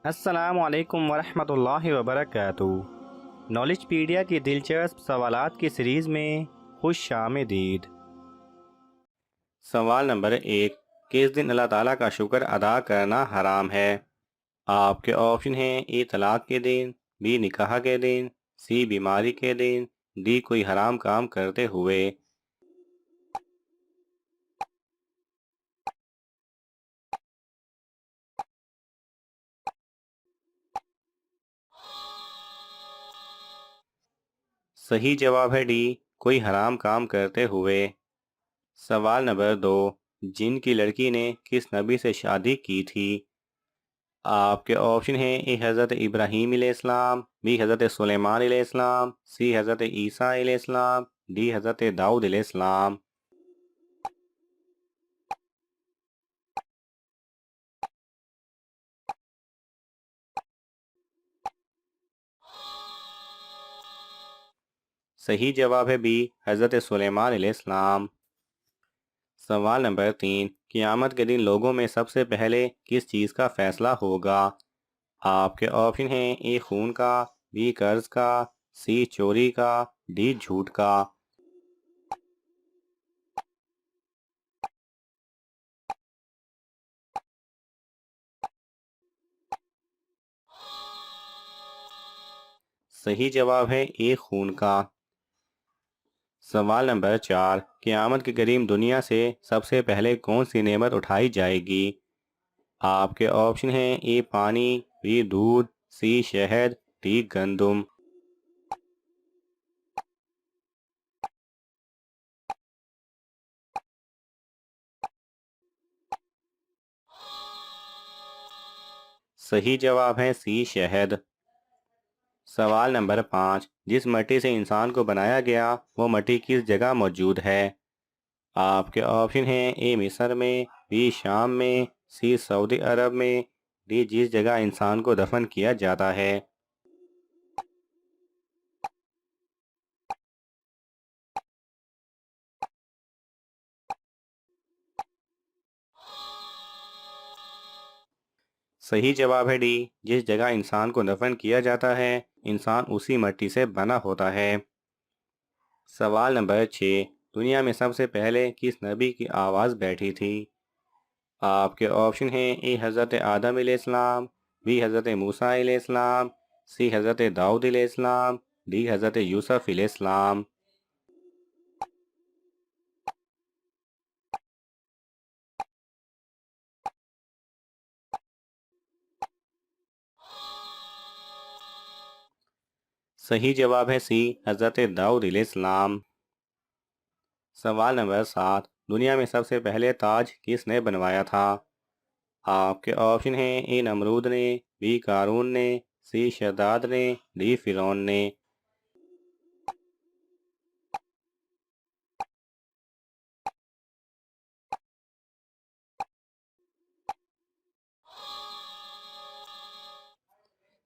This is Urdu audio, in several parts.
السلام علیکم ورحمۃ اللہ وبرکاتہ۔ نالج پیڈیا کی دلچسپ سوالات کی سیریز میں خوش آمدید۔ سوال نمبر 1، کس دن اللہ تعالیٰ کا شکر ادا کرنا حرام ہے؟ آپ کے آپشن ہیں: اے طلاق کے دن، بی نکاح کے دن، سی بیماری کے دن، ڈی کوئی حرام کام کرتے ہوئے۔ صحیح جواب ہے ڈی، کوئی حرام کام کرتے ہوئے۔ سوال نمبر 2، جن کی لڑکی نے کس نبی سے شادی کی تھی؟ آپ کے آپشن ہیں: اے حضرت ابراہیم علیہ السلام، بی حضرت سلیمان علیہ السلام، سی حضرت عیسیٰ علیہ السلام، ڈی حضرت داؤد علیہ السلام۔ صحیح جواب ہے بی، حضرت سلیمان علیہ السلام۔ سوال نمبر 3، قیامت کے دن لوگوں میں سب سے پہلے کس چیز کا فیصلہ ہوگا؟ آپ کے آپشن ہیں: اے خون کا، بی قرض کا، سی چوری کا، ڈی جھوٹ کا۔ صحیح جواب ہے اے خون کا۔ سوال نمبر 4، قیامت کے قریب دنیا سے سب سے پہلے کون سی نعمت اٹھائی جائے گی؟ آپ کے آپشن ہیں: اے پانی، بی دودھ، سی شہد، ڈی گندم۔ صحیح جواب ہے سی شہد۔ سوال نمبر 5، جس مٹی سے انسان کو بنایا گیا وہ مٹی کس جگہ موجود ہے؟ آپ کے آپشن ہیں: اے مصر میں، بی شام میں، سی سعودی عرب میں، ڈی جس جگہ انسان کو دفن کیا جاتا ہے۔ صحیح جواب ہے ڈی، جس جگہ انسان کو دفن کیا جاتا ہے انسان اسی مٹی سے بنا ہوتا ہے۔ سوال نمبر 6، دنیا میں سب سے پہلے کس نبی کی آواز بیٹھی تھی؟ آپ کے آپشن ہیں: اے حضرت آدم علیہ السلام، بی حضرت موسیٰ علیہ السلام، سی حضرت داؤد علیہ السلام، ڈی حضرت یوسف علیہ السلام۔ صحیح جواب ہے سی، حضرت داؤد علیہ السلام۔ سوال نمبر 7، دنیا میں سب سے پہلے تاج کس نے بنوایا تھا؟ آپ کے آپشن ہیں: اے نمرود نے، بی قارون نے، سی شداد نے، ڈی فرعون نے۔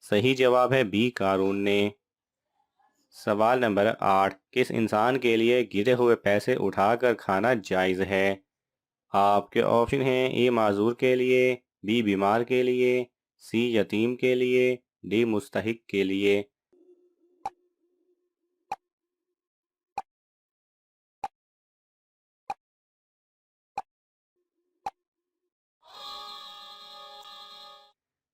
صحیح جواب ہے بی قارون نے۔ سوال نمبر 8، کس انسان کے لیے گرے ہوئے پیسے اٹھا کر کھانا جائز ہے؟ آپ کے آپشن ہیں: اے معذور کے لیے، بی بیمار کے لیے، سی یتیم کے لیے، ڈی مستحق کے لیے۔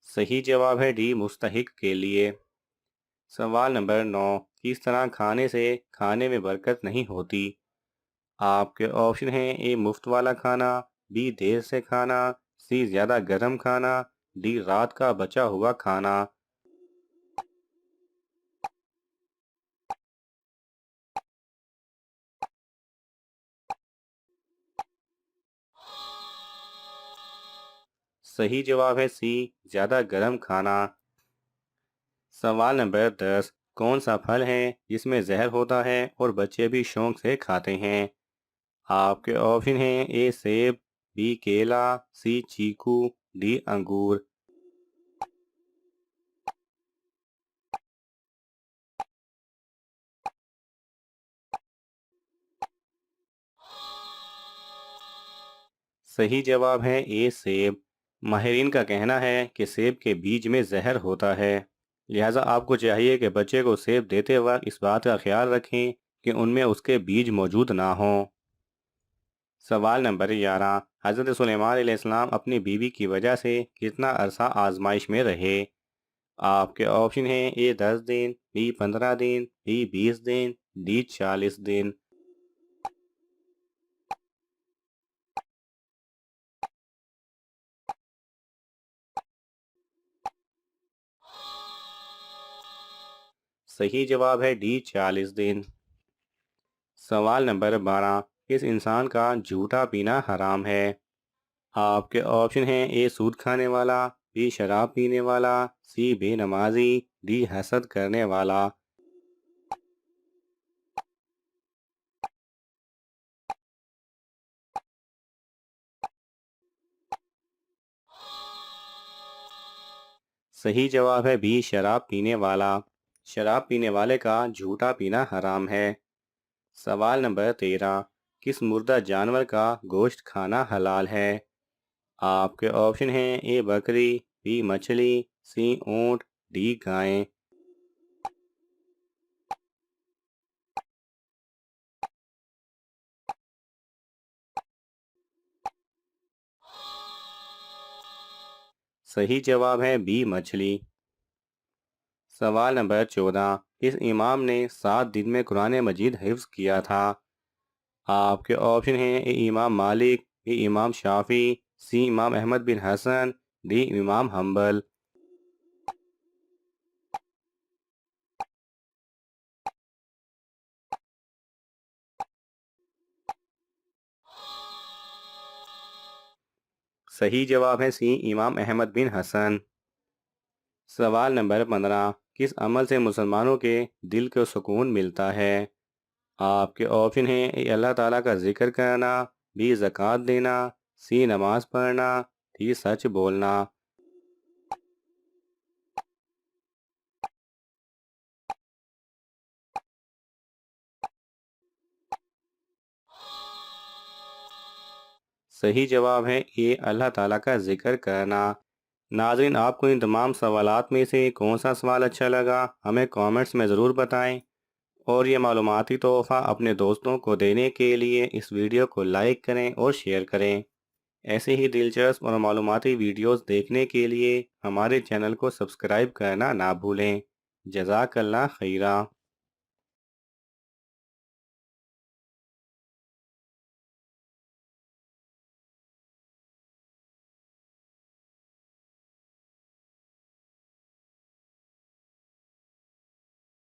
صحیح جواب ہے ڈی، مستحق کے لیے۔ سوال نمبر 9، کس طرح کھانے سے کھانے میں برکت نہیں ہوتی؟ آپ کے آپشن ہیں: اے مفت والا کھانا، بی دیر سے کھانا، سی زیادہ گرم کھانا، ڈی رات کا بچا ہوا کھانا۔ صحیح جواب ہے سی، زیادہ گرم کھانا۔ سوال نمبر 10، کون سا پھل ہے جس میں زہر ہوتا ہے اور بچے بھی شوق سے کھاتے ہیں؟ آپ کے آپشن ہیں: اے سیب، بی کیلا، سی چیکو، ڈی انگور۔ صحیح جواب ہے اے سیب۔ ماہرین کا کہنا ہے کہ سیب کے بیج میں زہر ہوتا ہے، لہٰذا آپ کو چاہیے کہ بچے کو سیب دیتے وقت اس بات کا خیال رکھیں کہ ان میں اس کے بیج موجود نہ ہوں۔ سوال نمبر 11، حضرت سلیمان علیہ السلام اپنی بیوی کی وجہ سے کتنا عرصہ آزمائش میں رہے؟ آپ کے آپشن ہیں: اے 10 دن، بی 15 دن، بی 20 دن، ڈی 40 دن۔ صحیح جواب ہے ڈی 40 دن۔ سوال نمبر 12، کس انسان کا جھوٹا پینا حرام ہے؟ آپ کے آپشن ہیں: اے سود کھانے والا، بی شراب پینے والا، سی بے نمازی، ڈی حسد کرنے والا۔ صحیح جواب ہے بی شراب پینے والا۔ شراب پینے والے کا جھوٹا پینا حرام ہے۔ سوال نمبر 13، کس مردہ جانور کا گوشت کھانا حلال ہے؟ آپ کے آپشن ہیں: اے بکری، بی مچھلی، سی اونٹ، ڈی گائیں۔ صحیح جواب ہے بی مچھلی۔ سوال نمبر 14، کس امام نے 7 دن میں قرآن مجید حفظ کیا تھا؟ آپ کے آپشن ہیں: اے امام مالک، بی امام شافعی، سی امام احمد بن حسن، ڈی امام حنبل۔ صحیح جواب ہے سی امام احمد بن حسن۔ سوال نمبر 15، کس عمل سے مسلمانوں کے دل کو سکون ملتا ہے؟ آپ کے آپشن ہیں: اے اللہ تعالیٰ کا ذکر کرنا، بی زکوٰۃ دینا، سی نماز پڑھنا، ڈی سچ بولنا۔ صحیح جواب ہے اے اللہ تعالیٰ کا ذکر کرنا۔ ناظرین، آپ کو ان تمام سوالات میں سے کون سا سوال اچھا لگا ہمیں کامنٹس میں ضرور بتائیں، اور یہ معلوماتی تحفہ اپنے دوستوں کو دینے کے لیے اس ویڈیو کو لائک کریں اور شیئر کریں۔ ایسے ہی دلچسپ اور معلوماتی ویڈیوز دیکھنے کے لیے ہمارے چینل کو سبسکرائب کرنا نہ بھولیں۔ جزاک اللہ خیرہ۔